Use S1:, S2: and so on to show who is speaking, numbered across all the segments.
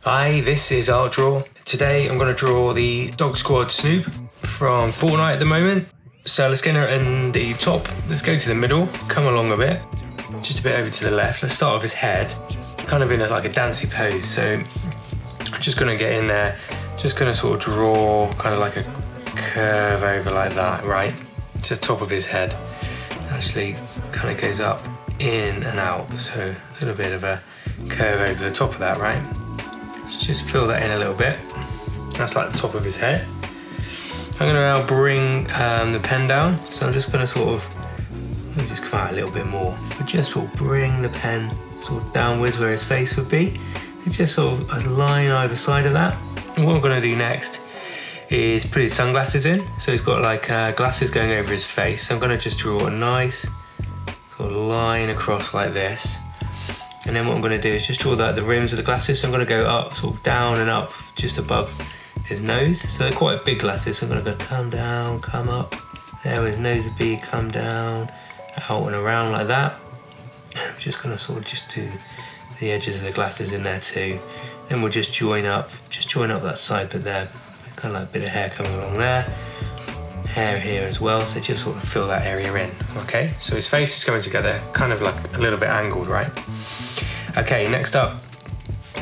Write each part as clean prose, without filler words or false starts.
S1: Hi, this is Art Draw. Today I'm going to draw the Dogg Squad Snoop from Fortnite at the moment. So let's get in the top, let's go to the middle, come along a bit, just a bit over to the left. Let's start with his head, kind of in like a dancey pose. So I'm just going to get in there, just going to sort of draw kind of like a curve over like that, right? To the top of his head. Actually kind of goes up, in and out. So a little bit of a curve over the top of that, right? Just fill that in a little bit. That's like the top of his head. I'm going to now bring the pen down. So I'm just going to sort of, let me just come out a little bit more. But just sort of bring the pen sort of downwards where his face would be. And just sort of a line either side of that. And what I'm going to do next is put his sunglasses in. So he's got like glasses going over his face. So I'm going to just draw a nice sort of line across like this. And then what I'm going to do is just draw the rims of the glasses. So I'm going to go up, sort of down and up, just above his nose. So they're quite big glasses. So I'm going to go come down, come up. There where his nose would be, come down, out and around like that. And I'm just going to sort of just do the edges of the glasses in there too. Then we'll just join up that side bit there. Kind of like a bit of hair coming along there. Hair here as well. So just sort of fill that area in. Okay, so his face is coming together, kind of like a little bit angled, right? Okay, next up,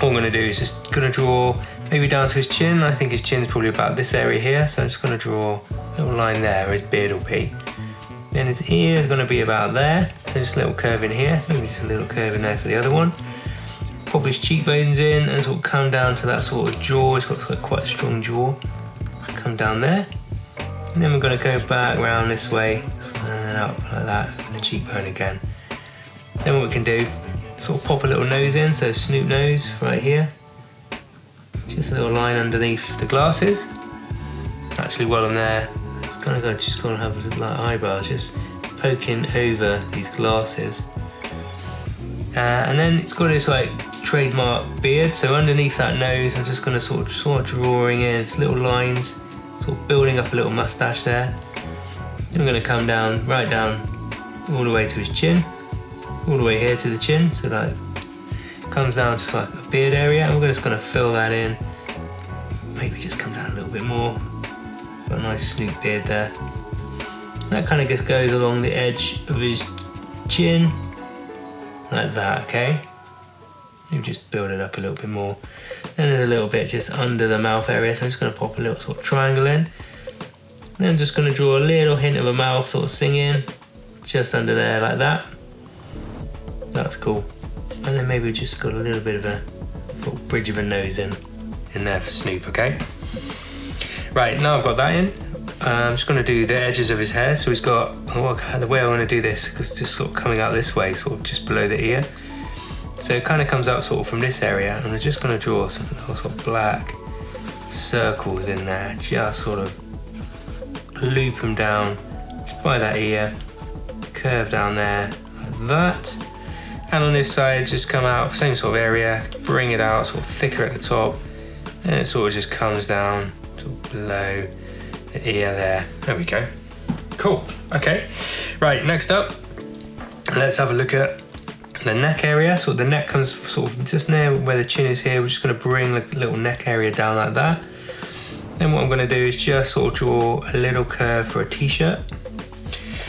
S1: all I'm going to do is just going to draw maybe down to his chin. I think his chin's probably about this area here, so I'm just going to draw a little line there where his beard will be. Then his ear is going to be about there, so just a little curve in here, maybe just a little curve in there for the other one. Pop his cheekbones in and sort of come down to that sort of jaw. He's got quite a strong jaw. Come down there. And then we're going to go back around this way and up like that with the cheekbone again. Then what we can do, sort of pop a little nose in, so Snoop nose right here. Just a little line underneath the glasses. Actually, while I'm there, it's kind of good, just going to have like eyebrows, just poking over these glasses. And then it's got this like trademark beard, so underneath that nose, I'm just going to sort of drawing in little lines, sort of building up a little mustache there. Then I'm going to come down, right down, all the way to his chin. All the way here to the chin, so that comes down to like a beard area, and we're just going to fill that in. Maybe just come down a little bit more. Got a nice Snoop beard there. And that kind of just goes along the edge of his chin, like that, okay? Maybe just build it up a little bit more. Then there's a little bit just under the mouth area, so I'm just going to pop a little sort of triangle in. Then I'm just going to draw a little hint of a mouth sort of singing, just under there like that. That's cool. And then maybe we just got a little bit of a sort of bridge of a nose in there for Snoop, okay? Right, now I've got that in. I'm just going to do the edges of his hair. So he's got, the way I want to do this, because it's just sort of coming out this way, sort of just below the ear. So it kind of comes out sort of from this area, and I'm just going to draw some sort of black circles in there, just sort of loop them down just by that ear, curve down there like that. And on this side, just come out, same sort of area, bring it out, sort of thicker at the top, and it sort of just comes down sort of below the ear there. There we go. Cool, okay. Right, next up, let's have a look at the neck area. So the neck comes sort of just near where the chin is here. We're just going to bring the little neck area down like that. Then what I'm going to do is just sort of draw a little curve for a t-shirt.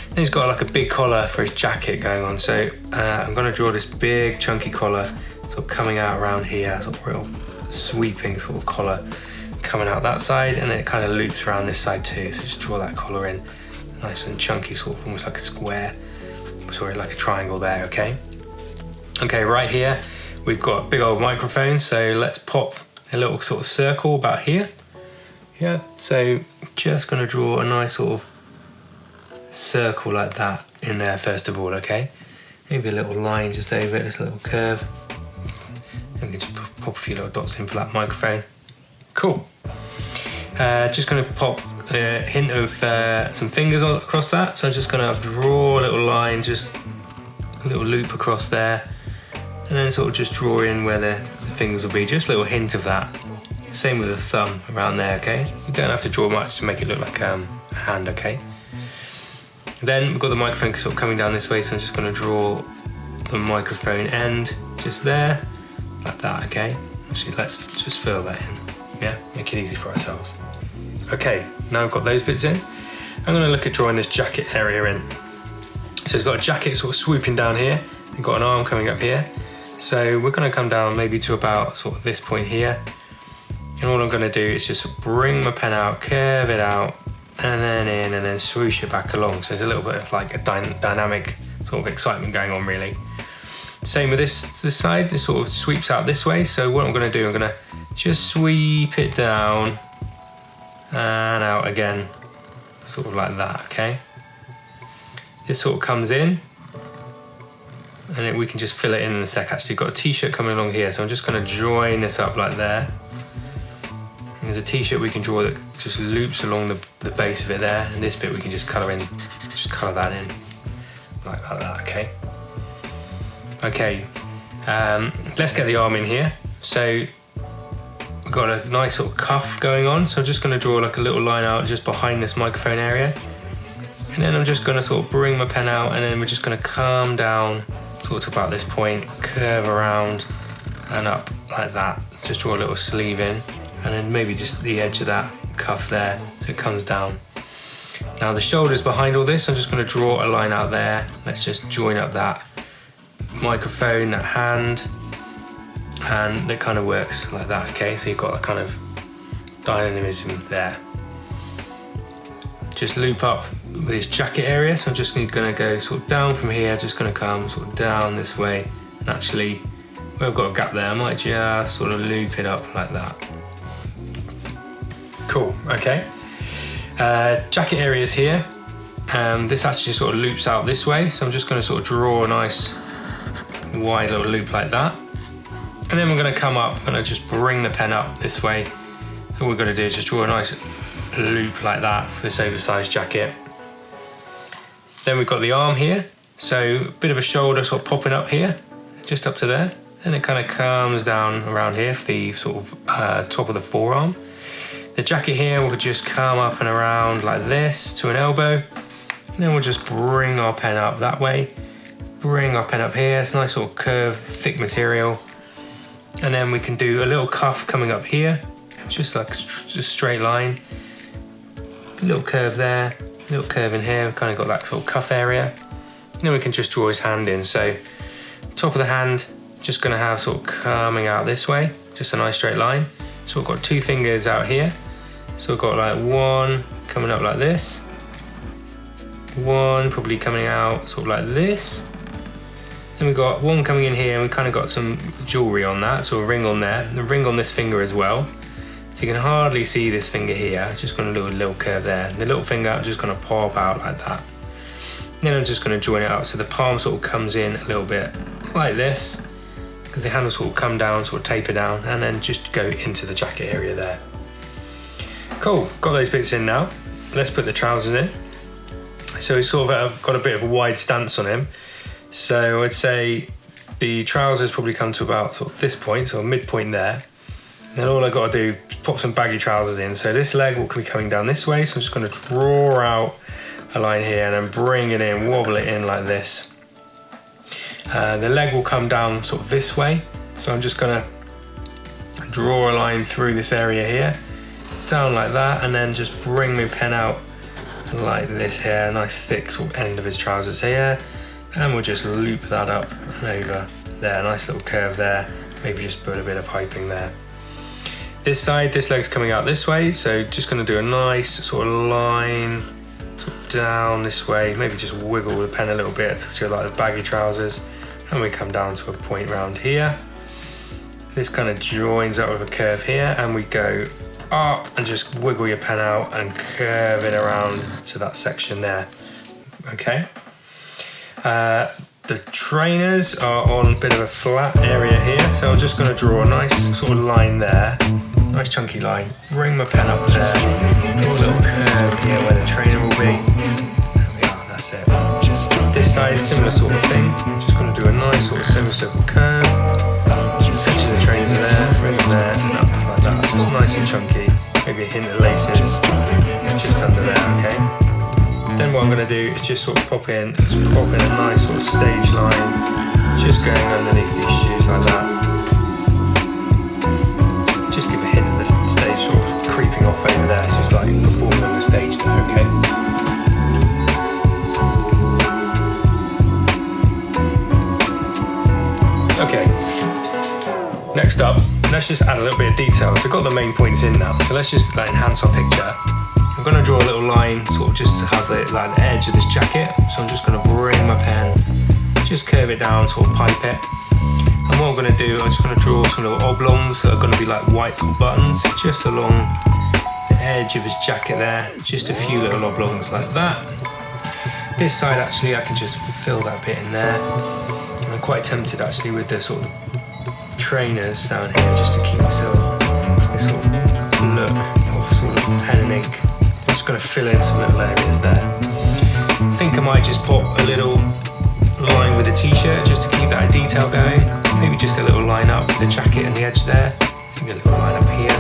S1: Then he's got like a big collar for his jacket going on. So I'm going to draw this big chunky collar sort of coming out around here, sort of real sweeping sort of collar coming out that side, and then it kind of loops around this side too. So just draw that collar in nice and chunky, sort of almost like a square, sorry, like a triangle there, okay? Okay, right here, we've got a big old microphone. So let's pop a little sort of circle about here. Yeah, so just going to draw a nice sort of circle like that in there first of all, okay? Maybe a little line just over it, this little curve. And we just pop a few little dots in for that microphone. Cool. Just going to pop a hint of some fingers across that. So I'm just going to draw a little line, just a little loop across there. And then sort of just draw in where the fingers will be, just a little hint of that. Same with the thumb around there, okay? You don't have to draw much to make it look like a hand, okay? Then we've got the microphone sort of coming down this way, so I'm just going to draw the microphone end just there, like that, okay? Actually, let's just fill that in. Yeah, make it easy for ourselves. Okay, now I've got those bits in. I'm going to look at drawing this jacket area in. So it's got a jacket sort of swooping down here, and got an arm coming up here. So we're going to come down maybe to about sort of this point here. And all I'm going to do is just bring my pen out, curve it out, and then in, and then swoosh it back along. So there's a little bit of like a dynamic sort of excitement going on, really. Same with this side, this sort of sweeps out this way. So what I'm going to do, I'm going to just sweep it down and out again, sort of like that, okay? This sort of comes in, and we can just fill it in a sec. Actually, got a t-shirt coming along here, so I'm just going to join this up like there. And there's a t-shirt we can draw that just loops along the base of it there, and this bit we can just colour in, just colour that in, like that, okay? Okay, let's get the arm in here. So we've got a nice sort of cuff going on, so I'm just going to draw like a little line out just behind this microphone area. And then I'm just going to sort of bring my pen out, and then we're just going to come down sort of about this point, curve around and up like that. Just draw a little sleeve in, and then maybe just the edge of that cuff there so it comes down. Now the shoulders behind all this, I'm just going to draw a line out there. Let's just join up that microphone, that hand, and it kind of works like that, okay? So you've got that kind of dynamism there. Just loop up this jacket area, so I'm just going to go sort of down from here, just going to come sort of down this way, and actually where I've got a gap there, I might just sort of loop it up like that. Cool, okay. Jacket areas here, this actually sort of loops out this way, so I'm just going to sort of draw a nice wide little loop like that. And then we're going to come up and I just bring the pen up this way. So all we're going to do is just draw a nice loop like that for this oversized jacket. Then we've got the arm here, so a bit of a shoulder sort of popping up here, just up to there. Then it kind of comes down around here for the sort of top of the forearm. The jacket here will just come up and around like this to an elbow. And then we'll just bring our pen up that way. Bring our pen up here, it's a nice sort of curved, thick material. And then we can do a little cuff coming up here, just like a straight line. A little curve there, a little curve in here, we've kind of got that sort of cuff area. And then we can just draw his hand in. So top of the hand, just gonna have sort of coming out this way, just a nice straight line. So we've got two fingers out here. So we've got like one coming up like this. One probably coming out sort of like this. Then we've got one coming in here, and we've kind of got some jewellery on that, so a ring on there, and a ring on this finger as well. So you can hardly see this finger here, just got a little curve there. The little finger, I'm just going to pop out like that. And then I'm just going to join it up, so the palm sort of comes in a little bit like this, because the handle sort of come down, sort of taper down, and then just go into the jacket area there. Cool, got those bits in now. Let's put the trousers in. So he's sort of got a bit of a wide stance on him. So I'd say the trousers probably come to about sort of this point, so a midpoint there. And then all I've got to do is pop some baggy trousers in. So this leg will be coming down this way, so I'm just going to draw out a line here and then bring it in, wobble it in like this. The leg will come down sort of this way, so I'm just going to draw a line through this area here, down like that, and then just bring my pen out like this here, nice thick sort of end of his trousers here. And we'll just loop that up and over there, nice little curve there, maybe just put a bit of piping there. This side, this leg's coming out this way, so just going to do a nice sort of line sort of down this way, maybe just wiggle the pen a little bit to like the baggy trousers, and we come down to a point round here. This kind of joins up with a curve here, and we go up and just wiggle your pen out and curve it around to that section there, okay? The trainers are on a bit of a flat area here, so I'm just going to draw a nice sort of line there, nice chunky line, bring my pen up there, draw a little curve here where the trainer will be. There we are, that's it. This side, similar sort of thing, just going to do a nice sort of semicircle curve, touch the trainers are there, bring them there, and up like that, just nice and chunky, maybe a hint of laces, just under there, okay? Then what I'm going to do is just sort of pop in a nice sort of stage line, just going underneath these shoes like that. just give a hint of the stage sort of creeping off over there. So it's like performing on the stage there, okay? Okay, next up, let's just add a little bit of detail. So I've got the main points in now, so let's just enhance our picture. I'm going to draw a little line, sort of just to have the edge of this jacket. So I'm just going to bring my pen, just curve it down, sort of pipe it. And what I'm going to do, I'm just going to draw some little oblongs that are going to be like white buttons, just along the edge of his jacket there. Just a few little oblongs like that. This side actually, I can just fill that bit in there. And I'm quite tempted actually with the sort of trainers down here, just to keep myself this sort of look of sort of pen and ink. I'm just going to fill in some little areas there. I think I might just pop a little line with the t-shirt just to keep that detail going. Maybe just a little line up with the jacket and the edge there. Maybe a little line up here.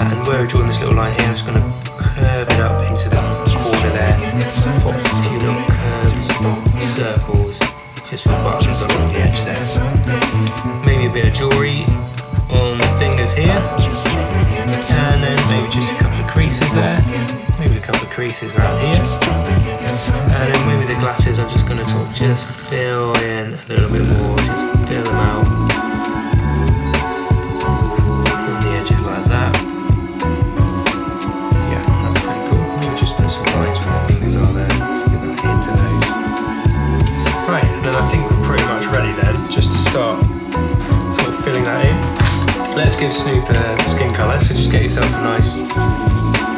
S1: And where we're drawing this little line here, I'm just going to curve it up into the corner there. Pop a few little curves, circles, just for buttons along the edge there. Maybe a bit of jewellery on the fingers here. And then maybe just a couple of creases there. Maybe a couple of creases around here. And then maybe the glasses, I'm just going to sort of just fill in a little bit more, just fill them out on the edges like that. Yeah, that's pretty cool. Maybe just put some lines where the fingers are there, just give that hint to those. Right, and then I think we're pretty much ready then, just to start sort of filling that in. Let's give Snoop a skin colour, so just get yourself a nice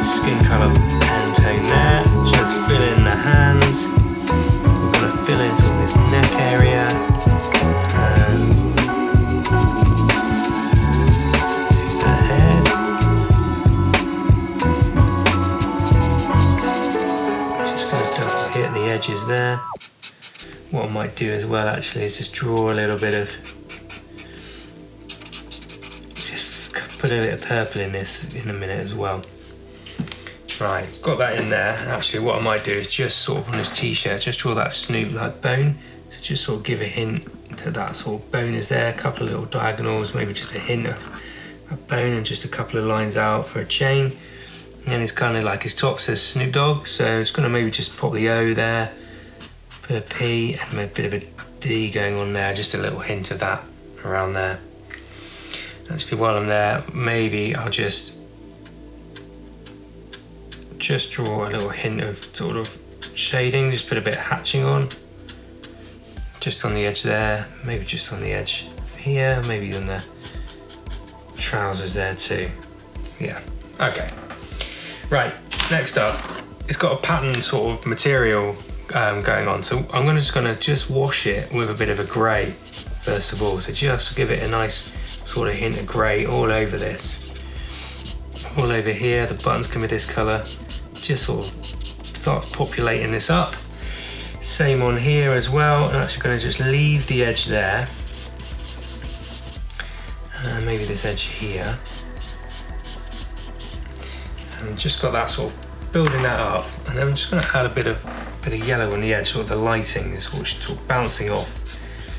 S1: skin colour pen tone there. Just fill in the hands. We're going to fill in sort of this neck area. And to the head. Just going to double hit the edges there. What I might do as well actually is just draw a little bit of, just put a bit of purple in this in a minute as well. Right, got that in there. Actually, what I might do is just sort of on this t-shirt, just draw that Snoop like bone. So just sort of give a hint that that sort of bone is there. A couple of little diagonals, maybe just a hint of a bone and just a couple of lines out for a chain. And it's kind of like his top says Snoop Dogg, so it's going to maybe just pop the O there, put a P and a bit of a D going on there, just a little hint of that around there. Actually, while I'm there, maybe I'll just draw a little hint of sort of shading, just put a bit of hatching on, just on the edge there, maybe just on the edge here, maybe on the trousers there too. Yeah, okay. Right, next up, it's got a pattern sort of material going on, so I'm just going to wash it with a bit of a grey first of all, so just give it a nice sort of hint of grey all over this. All over here, the buttons can be this colour. Just sort of start populating this up. Same on here as well. I'm actually going to just leave the edge there. Maybe this edge here. And just got that sort of building that up. And then I'm just going to add a bit of yellow on the edge, sort of the lighting is sort of bouncing off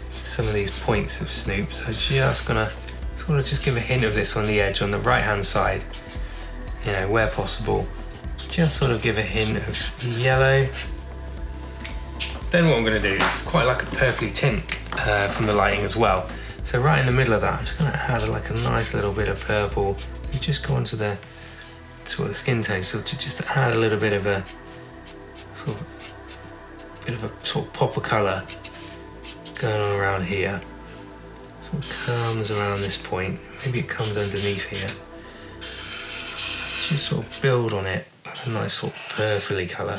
S1: some of these points of Snoop. So just going to sort of just give a hint of this on the edge on the right hand side, you know, where possible. Just sort of give a hint of yellow. Then what I'm going to do is quite like a purpley tint from the lighting as well. So right in the middle of that, I'm just going to add like a nice little bit of purple. And just go onto the sort of skin tone, so to just add a little bit of a sort of pop of colour going on around here. Sort of comes around this point. Maybe it comes underneath here. Just sort of build on it with a nice sort of purpley colour.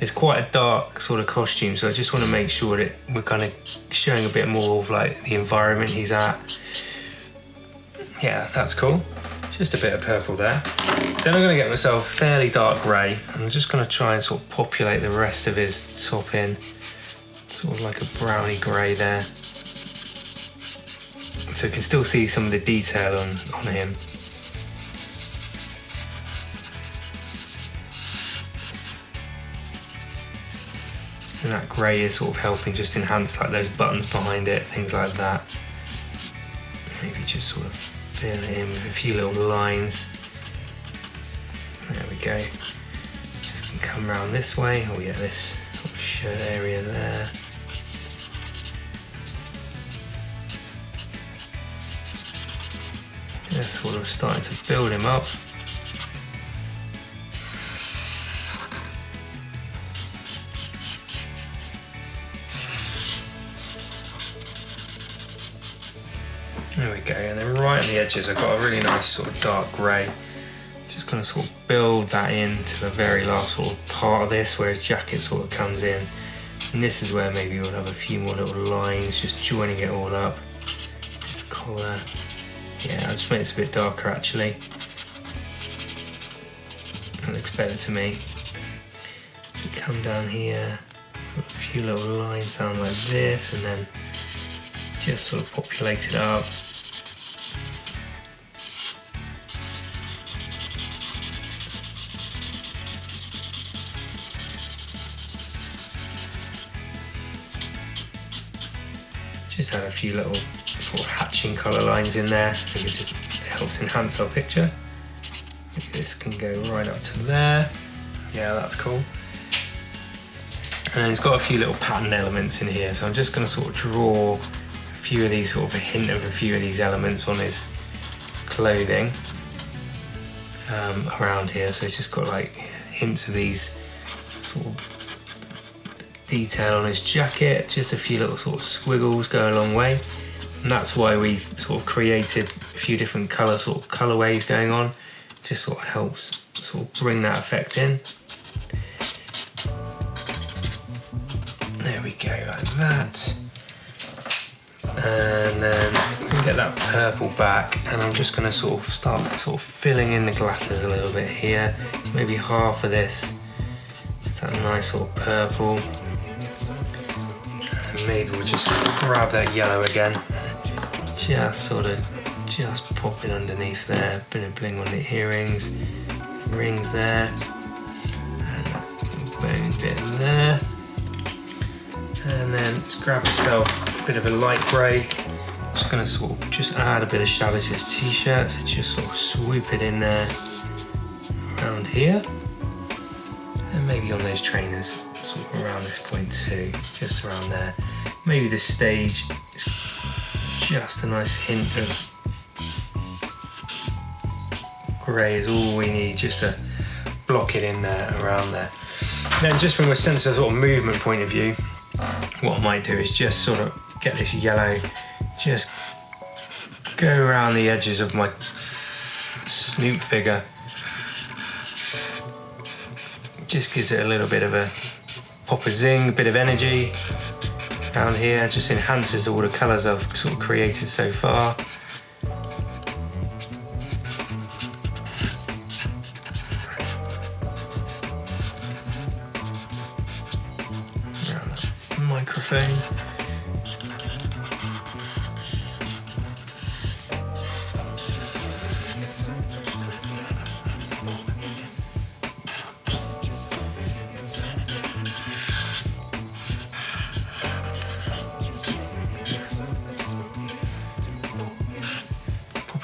S1: It's quite a dark sort of costume, so I just want to make sure that we're kind of showing a bit more of like the environment he's at. Yeah, that's cool. Just a bit of purple there. Then I'm going to get myself fairly dark grey. I'm just going to try and sort of populate the rest of his top in. Sort of like a browny grey there. So you can still see some of the detail on him. And that grey is sort of helping just enhance like those buttons behind it, things like that. Maybe just sort of fill it in with a few little lines. There we go. Just can come around this way. Oh yeah, this sort of shirt area there. Just sort of starting to build him up. There we go, and then right on the edges I've got a really nice sort of dark grey. Just going to sort of build that into the very last sort of part of this where his jacket sort of comes in. And this is where maybe we'll have a few more little lines just joining it all up. His collar. Yeah, I'll just make this a bit darker actually. That looks better to me. So come down here, put a few little lines down like this, and then just sort of populate it up. Just add a few little sort of hatching colour lines in there. I think it just helps enhance our picture. This can go right up to there. Yeah, that's cool. And then it's got a few little pattern elements in here, so I'm just going to sort of draw a few of these, sort of a hint of a few of these elements on his clothing around here. So it's just got like hints of these sort of detail on his jacket, just a few little sort of squiggles go a long way. And that's why we've sort of created a few different colorways going on. It just sort of helps sort of bring that effect in. There we go, like that. And then we can get that purple back, and I'm just going to sort of start sort of filling in the glasses a little bit here. Maybe half of this. It's that nice sort of purple. And maybe we'll just grab that yellow again. Just pop it underneath there. Bit of bling on the earrings, rings there, and that bone bit there. And then let's grab yourself a bit of a light grey. Just going to sort of just add a bit of shadow to his t-shirt. So just sort of swoop it in there, around here, and maybe on those trainers, sort of around this point too, just around there. Maybe this stage is just a nice hint of grey is all we need, just to block it in there, around there. Then just from a sense of sort of movement point of view, what I might do is just sort of get this yellow, just go around the edges of my Snoop figure. Just gives it a little bit of a pop of zing, a bit of energy down here, just enhances all the colours I've sort of created so far. Around the microphone.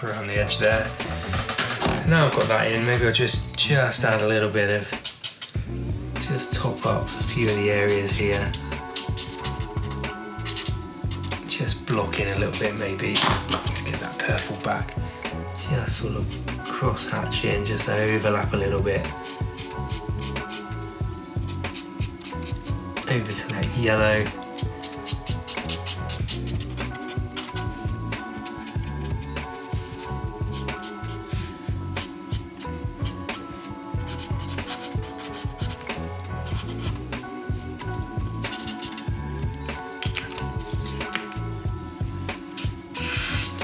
S1: Around the edge there. Now I've got that in, maybe I'll just add a little bit of, just top up a few of the areas here. Just block in a little bit maybe, to get that purple back. Just sort of cross hatch in, just overlap a little bit. Over to that yellow.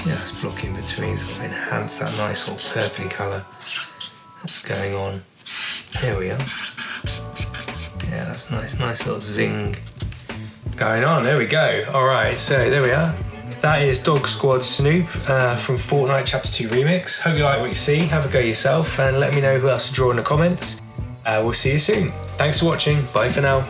S1: Just block in between, sort of enhance that nice sort of purpley colour that's going on. There we are. Yeah, that's nice little zing going on. There we go. All right, so there we are. That is Dogg Squad Snoop from Fortnite Chapter 2 Remix. Hope you like what you see. Have a go yourself and let me know who else to draw in the comments. We'll see you soon. Thanks for watching. Bye for now.